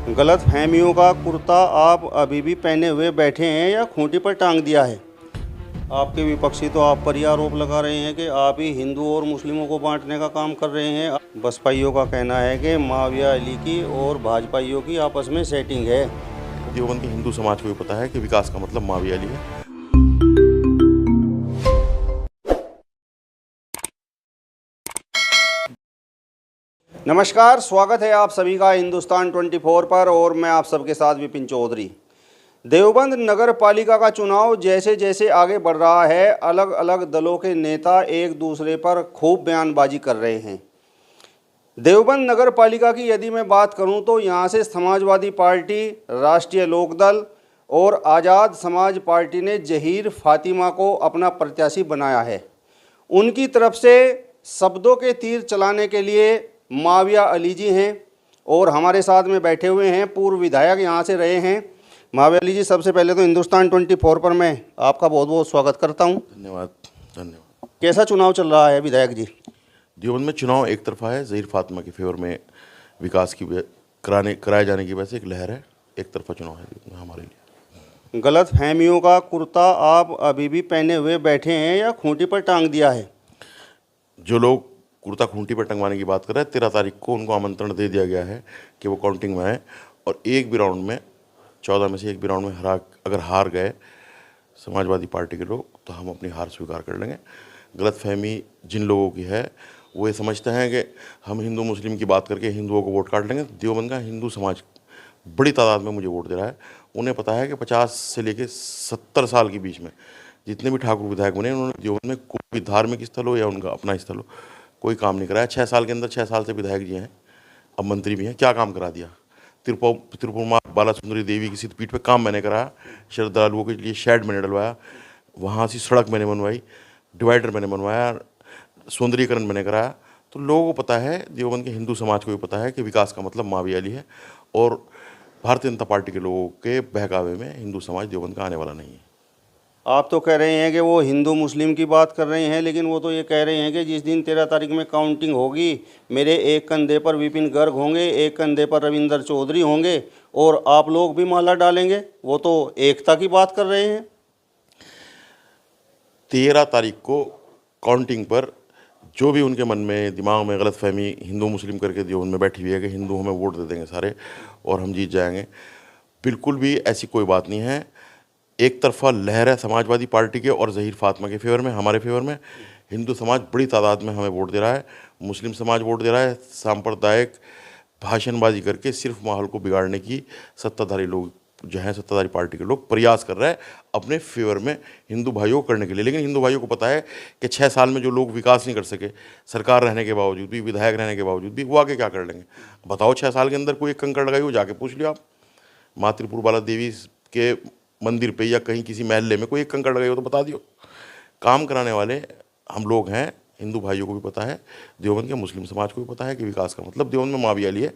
गलत फहमियों का कुर्ता आप अभी भी पहने हुए बैठे हैं या खूंटी पर टांग दिया है? आपके विपक्षी तो आप पर ही आरोप लगा रहे हैं कि आप ही हिंदू और मुस्लिमों को बांटने का काम कर रहे हैं। बसपाइयों का कहना है कि माविया अली की और भाजपाइयों की आपस में सेटिंग है। देवबंद के हिंदू समाज को भी पता है कि विकास का मतलब माविया अली है। नमस्कार, स्वागत है आप सभी का हिंदुस्तान 24 पर और मैं आप सबके साथ विपिन चौधरी। देवबंद नगर पालिका का चुनाव जैसे जैसे आगे बढ़ रहा है, अलग अलग दलों के नेता एक दूसरे पर खूब बयानबाजी कर रहे हैं। देवबंद नगर पालिका की यदि मैं बात करूं तो यहां से समाजवादी पार्टी, राष्ट्रीय लोकदल और आज़ाद समाज पार्टी ने जहीर फातिमा को अपना प्रत्याशी बनाया है। उनकी तरफ से शब्दों के तीर चलाने के लिए माविया अली जी हैं और हमारे साथ में बैठे हुए हैं पूर्व विधायक यहाँ से रहे हैं। माविया अली जी, सबसे पहले तो हिंदुस्तान 24 पर मैं आपका बहुत बहुत स्वागत करता हूँ। धन्यवाद धन्यवाद। कैसा चुनाव चल रहा है विधायक जी? देवबंद में चुनाव एक तरफा है, जहीर फातिमा के फेवर में विकास की कराए जाने की वजह से एक लहर है। एक तरफा चुनाव है हमारे लिए। गलत फहमियों का कुर्ता आप अभी भी पहने हुए बैठे हैं या खूंटी पर टांग दिया है? जो लोग कुर्ता खूंटी पर टंगवाने की बात कर रहे हैं, 13 तारीख को उनको आमंत्रण दे दिया गया है कि वो काउंटिंग में आए और एक भी राउंड में 14 में से एक भी राउंड में अगर हार गए समाजवादी पार्टी के लोग तो हम अपनी हार स्वीकार कर लेंगे। गलतफहमी जिन लोगों की है वो ये समझते हैं कि हम हिंदू मुस्लिम की बात करके हिंदुओं को वोट काट लेंगे। देवबंद का हिंदू समाज बड़ी तादाद में मुझे वोट दे रहा है। उन्हें पता है कि 50 से लेकर 70 साल के बीच में जितने भी ठाकुर विधायक बने, उन्होंने देवबंद में कोई भी धार्मिक स्थल हो या उनका अपना स्थल हो, कोई काम नहीं कराया। 6 साल के अंदर 6 साल से विधायक जी हैं, अब मंत्री भी हैं, क्या काम करा दिया? त्रिपुरमा बाला सुंदरी देवी की सिद्धपीठ पे काम मैंने कराया, श्रद्धालुओं के लिए शेड मैंने डलवाया, वहाँ से सड़क मैंने बनवाई, डिवाइडर मैंने बनवाया, सौंदर्यीकरण मैंने कराया। तो लोगों को पता है, देवबंद के हिंदू समाज को भी पता है कि विकास का मतलब माविया अली है और भारतीय जनता पार्टी के लोगों के बहकावे में हिंदू समाज देवबंद का आने वाला नहीं है। आप तो कह रहे हैं कि वो हिंदू मुस्लिम की बात कर रहे हैं, लेकिन वो तो ये कह रहे हैं कि जिस दिन 13 तारीख में काउंटिंग होगी, मेरे एक कंधे पर विपिन गर्ग होंगे, एक कंधे पर रविंदर चौधरी होंगे और आप लोग भी माला डालेंगे। वो तो एकता की बात कर रहे हैं। 13 तारीख को काउंटिंग पर जो भी उनके मन में दिमाग में गलतफहमी हिंदू मुस्लिम करके देवबंद में बैठी हुई है कि हिंदू हमें वोट दे देंगे सारे और हम जीत जाएंगे, बिल्कुल भी ऐसी कोई बात नहीं है। एक तरफा लहर है समाजवादी पार्टी के और जहीर फातिमा के फेवर में, हमारे फेवर में। हिंदू समाज बड़ी तादाद में हमें वोट दे रहा है, मुस्लिम समाज वोट दे रहा है। सांप्रदायिक भाषणबाजी करके सिर्फ माहौल को बिगाड़ने की सत्ताधारी लोग जो हैं, सत्ताधारी पार्टी के लोग प्रयास कर रहे हैं अपने फेवर में हिंदू भाइयों को करने के लिए। लेकिन हिंदू भाइयों को पता है कि 6 साल में जो लोग विकास नहीं कर सके, सरकार रहने के बावजूद भी, विधायक रहने के बावजूद भी, वो आगे क्या कर लेंगे? बताओ, 6 साल के अंदर कोई एक कंकड़ लगाई हो? जाके पूछ लियो आप। माँ त्रिपुर देवी के मंदिर पे या कहीं किसी महल्ले में कोई एक कंकड़ लगाई हो तो बता दियो। काम कराने वाले हम लोग हैं। हिंदू भाइयों को भी पता है, देवबंद के मुस्लिम समाज को भी पता है कि विकास का मतलब देवबंद में माविया अली है।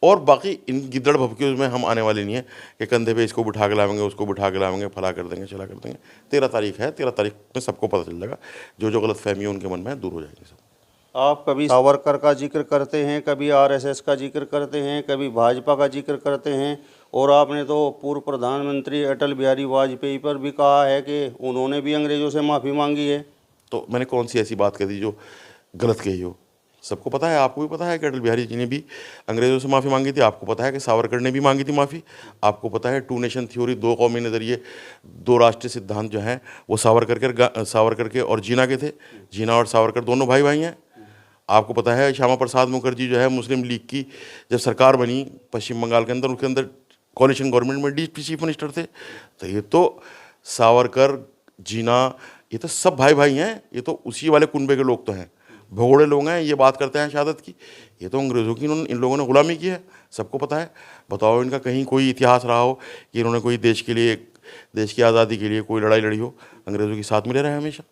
और बाकी इन गिद्दड़ भभकियों में हम आने वाले नहीं है कि कंधे पे इसको बिठा के लाएंगे, उसको बिठा के लाएंगे, फला कर देंगे, चला कर देंगे। 13 तारीख है, 13 तारीख में सबको पता चल जाएगा। जो जो गलत फहमी उनके मन में दूर हो जाएगी सब। आप कभी सावरकर का जिक्र करते हैं, कभी आरएसएस का जिक्र करते हैं, कभी भाजपा का जिक्र करते हैं और आपने तो पूर्व प्रधानमंत्री अटल बिहारी वाजपेयी पर भी कहा है कि उन्होंने भी अंग्रेज़ों से माफ़ी मांगी है। तो मैंने कौन सी ऐसी बात कह दी जो गलत कही हो? सबको पता है, आपको भी पता है कि अटल बिहारी जी ने भी अंग्रेज़ों से माफ़ी मांगी थी। आपको पता है कि सावरकर ने भी मांगी थी माफ़ी। आपको पता है 2 नेशन थ्योरी, 2 कौमी नज़रिए, 2 राष्ट्रीय सिद्धांत जो हैं वो सावरकर के और जीना के थे। जीना और सावरकर दोनों भाई भाई हैं। आपको पता है श्यामा प्रसाद मुखर्जी जो है मुस्लिम लीग की जब सरकार बनी पश्चिम बंगाल के अंदर, उसके अंदर कॉलिशन गवर्नमेंट में डिप्टी चीफ मिनिस्टर थे। तो ये तो सावरकर, जीना, ये तो सब भाई भाई हैं। ये तो उसी वाले कुनबे के लोग तो हैं, भगोड़े लोग हैं। ये बात करते हैं शहादत की, ये तो अंग्रेज़ों की इन लोगों ने गुलामी की है, सबको पता है। बताओ इनका कहीं कोई इतिहास रहा हो कि इन्होंने कोई देश के लिए, देश की आज़ादी के लिए कोई लड़ाई लड़ी हो? अंग्रेज़ों के साथ मिले रहे हमेशा।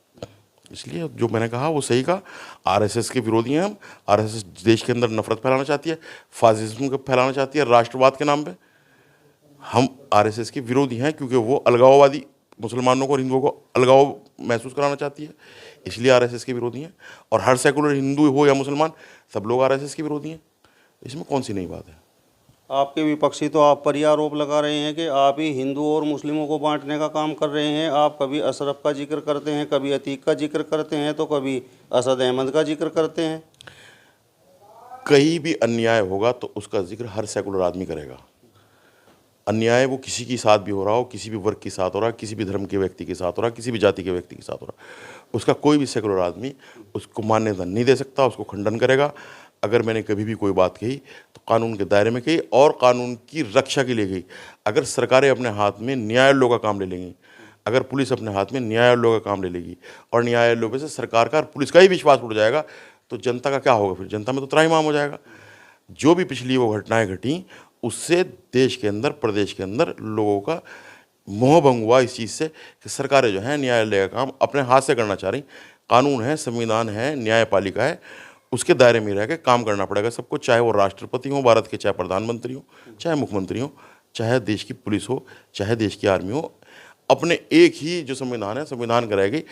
इसलिए जो मैंने कहा वो सही कहा। आरएसएस के विरोधी हैं हम। आरएसएस देश के अंदर नफरत फैलाना चाहती है, फासिज्म को फैलाना चाहती है राष्ट्रवाद के नाम पे। हम आरएसएस के विरोधी हैं क्योंकि वो अलगाववादी, मुसलमानों को और हिंदुओं को अलगाव महसूस कराना चाहती है, इसलिए आरएसएस के विरोधी हैं। और हर सेकुलर हिंदू हो या मुसलमान, सब लोग आरएसएस के विरोधी हैं। इसमें कौन सी नई बात है? आपके विपक्षी तो आप पर ही आरोप लगा रहे हैं कि आप ही हिंदू और मुस्लिमों को बांटने का काम कर रहे हैं। आप कभी अशरफ का जिक्र करते हैं, कभी अतीक का जिक्र करते हैं, तो कभी असद अहमद का जिक्र करते हैं। कहीं भी अन्याय होगा तो उसका जिक्र हर सेकुलर आदमी करेगा। अन्याय वो किसी के साथ भी हो रहा हो, किसी भी वर्ग के साथ हो रहा है, किसी भी धर्म के व्यक्ति के साथ हो रहा है, किसी भी जाति के व्यक्ति के साथ हो रहा है, उसका कोई भी सेकुलर आदमी उसको मान्यता नहीं दे सकता, उसको खंडन करेगा। अगर मैंने कभी भी कोई बात कही तो कानून के दायरे में कही और कानून की रक्षा के लिए कही। अगर सरकारें अपने हाथ में न्यायालयों का काम ले लेंगी, अगर पुलिस अपने हाथ में न्यायालयों का काम ले लेगी और न्यायालयों पे से सरकार का और पुलिस का ही विश्वास उठ जाएगा, तो जनता का क्या होगा? फिर जनता में तो त्राहिमाम हो जाएगा। जो भी पिछली वो घटनाएं घटी, उससे देश के अंदर, प्रदेश के अंदर लोगों का मोह भंग हुआ इस चीज़ से कि सरकारें जो हैं न्यायालय का काम अपने हाथ से करना चाह रही। कानून है, संविधान है, न्यायपालिका है, उसके दायरे में रह के काम करना पड़ेगा सबको, चाहे वो राष्ट्रपति हो भारत के, चाहे प्रधानमंत्री हो, चाहे मुख्यमंत्री हो, चाहे देश की पुलिस हो, चाहे देश की आर्मी हो। अपने एक ही जो संविधान है, संविधान का रहेगी,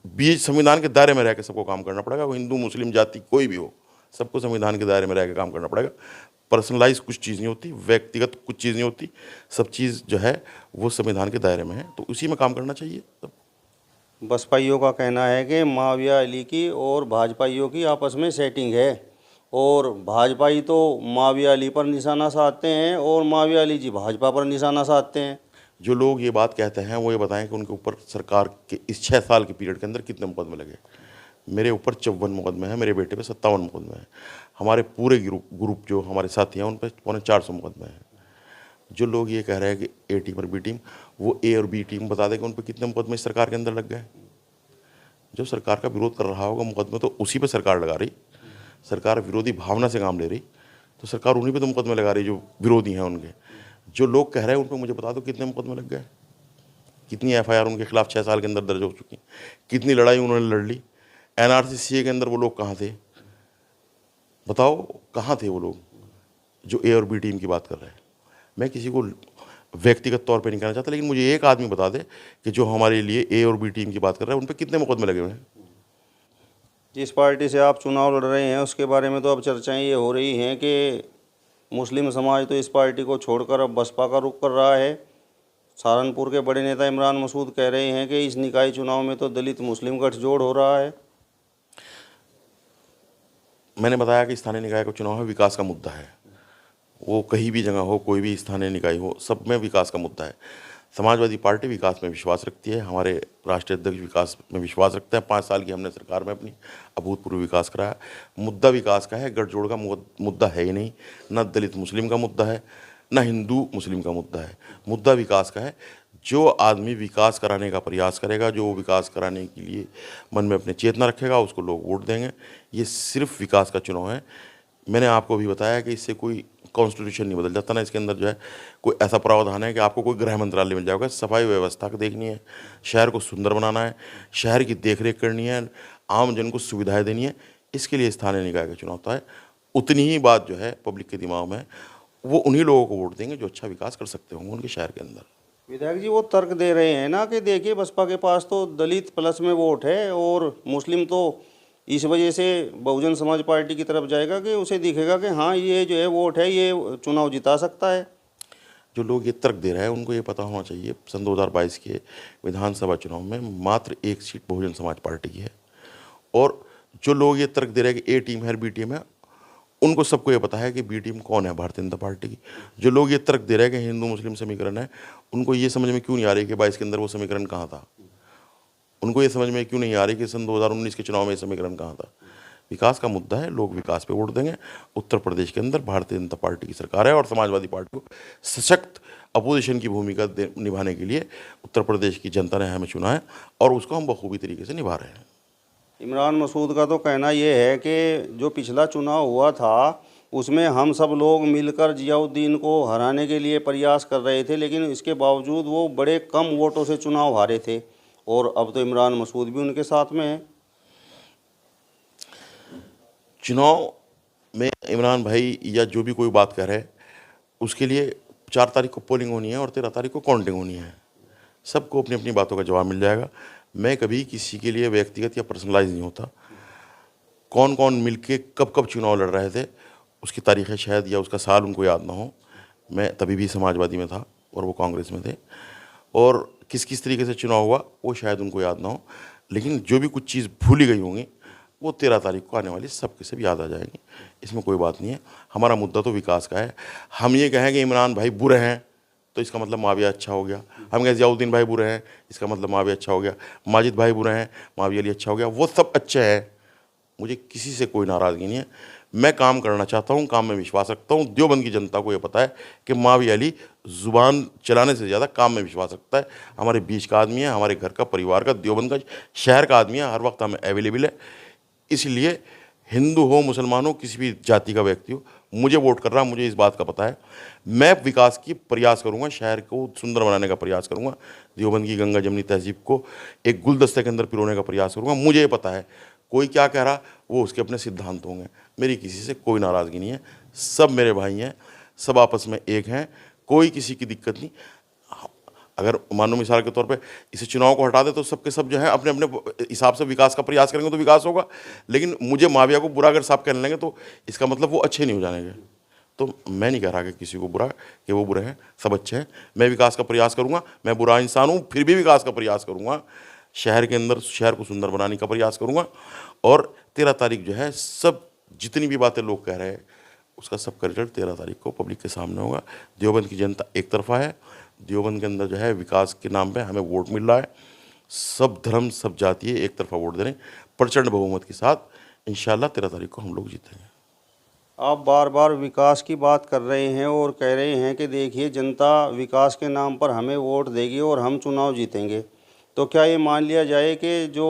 बीच संविधान के दायरे में रह के सबको काम करना पड़ेगा। वो हिंदू मुस्लिम जाति कोई भी हो, सबको संविधान के दायरे में रह के काम करना पड़ेगा। पर्सनलाइज कुछ चीज़ नहीं होती, व्यक्तिगत कुछ चीज़ नहीं होती, सब चीज़ जो है वो संविधान के दायरे में है, तो उसी में काम करना चाहिए सब। बसपाइयों का कहना है कि माविया अली की और भाजपाइयों की आपस में सेटिंग है, और भाजपाई तो माविया अली पर निशाना साधते हैं और माविया अली जी भाजपा पर निशाना साधते हैं। जो लोग ये बात कहते हैं वो ये बताएं कि उनके ऊपर सरकार के इस 6 साल के पीरियड के अंदर कितने मुकदमे लगे। मेरे ऊपर 54 मुकदमे हैं, मेरे बेटे पे 57 मुकदमे हैं, हमारे पूरे ग्रुप जो हमारे साथी हैं उन पर 450 मुकदमे हैं। जो लोग ये कह रहे हैं कि ए टीम और बी टीम, वो ए और बी टीम बता दें कि उन पर कितने मुकदमे इस सरकार के अंदर लग गए। जो सरकार का विरोध कर रहा होगा मुकदमे, तो उसी पर सरकार लगा रही। सरकार विरोधी भावना से काम ले रही, तो सरकार उन्हीं पे तो मुकदमे लगा रही जो विरोधी हैं उनके। जो लोग कह रहे हैं उन पर मुझे बता दो कितने मुकदमे लग गए, कितनी एफआईआर उनके खिलाफ 6 साल के अंदर दर्ज हो चुकी, कितनी लड़ाई उन्होंने लड़ ली। एनआरसी सीए के अंदर वो लोग कहाँ थे? बताओ कहाँ थे वो लोग जो ए और बी टीम की बात कर रहे हैं? मैं किसी को व्यक्तिगत तौर पे नहीं कहना चाहता, लेकिन मुझे एक आदमी बता दे कि जो हमारे लिए ए और बी टीम की बात कर रहा है उन पर कितने मुकदमे लगे हुए हैं। जिस पार्टी से आप चुनाव लड़ रहे हैं उसके बारे में तो अब चर्चाएं ये हो रही हैं कि मुस्लिम समाज तो इस पार्टी को छोड़कर अब बसपा का रुख कर रहा है। सहारनपुर के बड़े नेता इमरान मसूद कह रहे हैं कि इस निकाय चुनाव में तो दलित मुस्लिम गठजोड़ हो रहा है। मैंने बताया कि स्थानीय निकाय का चुनाव है, विकास का मुद्दा है। वो कहीं भी जगह हो, कोई भी स्थानीय निकाय हो, सब में विकास का मुद्दा है। समाजवादी पार्टी विकास में विश्वास रखती है, हमारे राष्ट्रीय अध्यक्ष विकास में विश्वास रखते हैं। 5 साल की हमने सरकार में अपनी अभूतपूर्व विकास कराया। मुद्दा विकास का है, गठजोड़ का मुद्दा है ही नहीं। न दलित मुस्लिम का मुद्दा है, न हिंदू मुस्लिम का मुद्दा है। मुद्दा विकास का है। जो आदमी विकास कराने का प्रयास करेगा, जो विकास कराने के लिए मन में अपने चेतना रखेगा, उसको लोग वोट देंगे। ये सिर्फ विकास का चुनाव है। मैंने आपको भी बताया कि इससे कोई कॉन्स्टिट्यूशन नहीं बदल जाता ना, इसके अंदर जो है कोई ऐसा प्रावधान है कि आपको कोई गृह मंत्रालय मिल जाएगा। सफाई व्यवस्था को देखनी है, शहर को सुंदर बनाना है, शहर की देखरेख करनी है, आम जन को सुविधाएं देनी है, इसके लिए स्थानीय निकाय का चुनाव होता है। उतनी ही बात जो है पब्लिक के दिमाग में, वो उन्हीं लोगों को वोट देंगे जो अच्छा विकास कर सकते होंगे उनके शहर के अंदर। विधायक जी वो तर्क दे रहे हैं ना कि देखिए बसपा के पास तो दलित प्लस में वोट है और मुस्लिम तो इस वजह से बहुजन समाज पार्टी की तरफ जाएगा कि उसे दिखेगा कि हाँ ये जो है वोट है ये चुनाव जिता सकता है। जो लोग ये तर्क दे रहे हैं उनको ये पता होना चाहिए सन 2022 के विधानसभा चुनाव में मात्र 1 सीट बहुजन समाज पार्टी की है। और जो लोग ये तर्क दे रहे हैं कि ए टीम है बी टीम है, उनको सबको ये पता है कि बी टीम कौन है भारतीय जनता पार्टी की। जो लोग ये तर्क दे रहे हैं कि हिंदू मुस्लिम समीकरण है, उनको ये समझ में क्यों नहीं आ रही कि 22 के अंदर वो समीकरण कहाँ था? उनको ये समझ में क्यों नहीं आ रही कि सन 2019 के चुनाव में ये समीकरण कहाँ था? विकास का मुद्दा है, लोग विकास पे वोट देंगे। उत्तर प्रदेश के अंदर भारतीय जनता पार्टी की सरकार है और समाजवादी पार्टी को सशक्त अपोजिशन की भूमिका निभाने के लिए उत्तर प्रदेश की जनता ने हमें चुना है और उसको हम बखूबी तरीके से निभा रहे हैं। इमरान मसूद का तो कहना ये है कि जो पिछला चुनाव हुआ था उसमें हम सब लोग मिलकर जियाउद्दीन को हराने के लिए प्रयास कर रहे थे, लेकिन इसके बावजूद वो बड़े कम वोटों से चुनाव हारे थे और अब तो इमरान मसूद भी उनके साथ में है। चुनाव में इमरान भाई या जो भी कोई बात कर रहे हैं उसके लिए 4 तारीख को पोलिंग होनी है और 13 तारीख को काउंटिंग होनी है। सबको अपनी अपनी बातों का जवाब मिल जाएगा। मैं कभी किसी के लिए व्यक्तिगत या पर्सनलाइज नहीं होता। कौन कौन मिलके कब कब चुनाव लड़ रहे थे उसकी तारीखें शायद या उसका साल उनको याद ना हो। मैं तभी भी समाजवादी में था और वो कांग्रेस में थे, और किस किस तरीके से चुनाव हुआ वो शायद उनको याद ना हो, लेकिन जो भी कुछ चीज़ भूली गई होंगी वो 13 तारीख को आने वाली सबके सब याद आ जाएंगी। इसमें कोई बात नहीं है। हमारा मुद्दा तो विकास का है। हम ये कहें कि इमरान भाई बुरे हैं तो इसका मतलब माविया अच्छा हो गया, हम कहें जियाउद्दीन भाई बुरे हैं इसका मतलब माविया अच्छा हो गया, माजिद भाई बुरे हैं माविया अली अच्छा हो गया, वो सब अच्छे हैं। मुझे किसी से कोई नाराज़गी नहीं है। मैं काम करना चाहता हूँ, काम में विश्वास रखता हूँ। देवबंद की जनता को ये पता है कि माविया अली ज़ुबान चलाने से ज़्यादा काम में विश्वास रखता है। हमारे बीच का आदमी है, हमारे घर का, परिवार का, देवबंद का, शहर का आदमी है, हर वक्त हमें अवेलेबल है। इसलिए हिंदू हो, मुसलमान हो, किसी भी जाति का व्यक्ति हो, मुझे वोट कर रहा, मुझे इस बात का पता है। मैं विकास की प्रयास करूंगा, शहर को सुंदर बनाने का प्रयास करूंगा, देवबंद की गंगा जमनी तहजीब को एक गुलदस्ते के अंदर पिरोने का प्रयास करूंगा। मुझे ये पता है कोई क्या कह रहा वो उसके अपने सिद्धांत होंगे, मेरी किसी से कोई नाराज़गी नहीं है। सब मेरे भाई हैं, सब आपस में एक हैं, कोई किसी की दिक्कत नहीं। अगर मानो मिसाल के तौर पे इसे चुनाव को हटा दे तो सबके सब जो है अपने अपने हिसाब से विकास का प्रयास करेंगे तो विकास होगा। लेकिन मुझे माविया को बुरा अगर साफ कहने लेंगे तो इसका मतलब वो अच्छे नहीं हो जाएंगे। तो मैं नहीं कह रहा कि किसी को बुरा कि वो बुरे हैं, सब अच्छे हैं। मैं विकास का प्रयास करूंगा, मैं बुरा इंसान हूँ फिर भी विकास का प्रयास करूंगा, शहर के अंदर शहर को सुंदर बनाने का प्रयास करूंगा। और 13 तारीख जो है सब जितनी भी बातें लोग कह रहे हैं उसका सबका रिजल्ट 13 तारीख को पब्लिक के सामने होगा। देवबंद की जनता एक तरफा है। देवबंद के अंदर जो है विकास के नाम पे हमें वोट मिल रहा है। सब धर्म सब जाति एक तरफा वोट दे रहे हैं प्रचंड बहुमत के साथ। इंशाल्लाह 13 तारीख को हम लोग जीतेंगे। आप बार बार विकास की बात कर रहे हैं और कह रहे हैं कि देखिए जनता विकास के नाम पर हमें वोट देगी और हम चुनाव जीतेंगे। तो क्या ये मान लिया जाए कि जो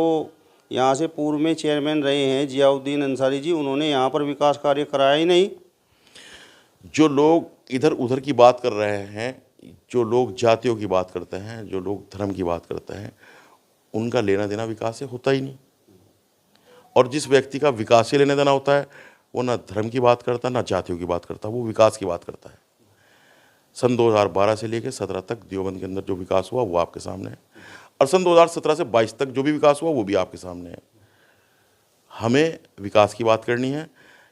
यहाँ से पूर्व में चेयरमैन रहे हैं जियाउद्दीन अंसारी जी, उन्होंने यहाँ पर विकास कार्य कराया ही नहीं? जो लोग इधर उधर की बात कर रहे हैं, जो लोग जातियों की बात करते हैं, जो लोग धर्म की बात करते हैं, उनका लेना देना विकास से होता ही नहीं। और जिस व्यक्ति का विकास से लेना देना होता है वो ना धर्म की बात करता, ना जातियों की बात करता, वो विकास की बात करता है। सन 2012 से लेकर 17 तक देवबंद के अंदर जो विकास हुआ वो आपके सामने है, और सन 2017 से 22 तक जो भी विकास हुआ वो भी आपके सामने है। हमें विकास की बात करनी है,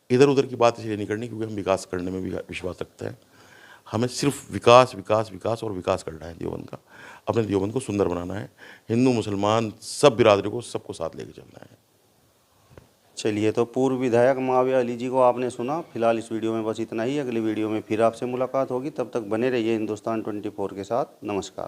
इधर उधर की बात इसलिए नहीं करनी क्योंकि हम विकास करने में भी विश्वास रखते हैं। हमें सिर्फ विकास विकास विकास और विकास करना है देवबंद का। अपने देवबंद को सुंदर बनाना है। हिंदू मुसलमान सब बिरादरी को सबको साथ लेके चलना है। चलिए, तो पूर्व विधायक माविया अली जी को आपने सुना। फिलहाल इस वीडियो में बस इतना ही। अगली वीडियो में फिर आपसे मुलाकात होगी, तब तक बने रहिए हिंदुस्तान 24 के साथ। नमस्कार।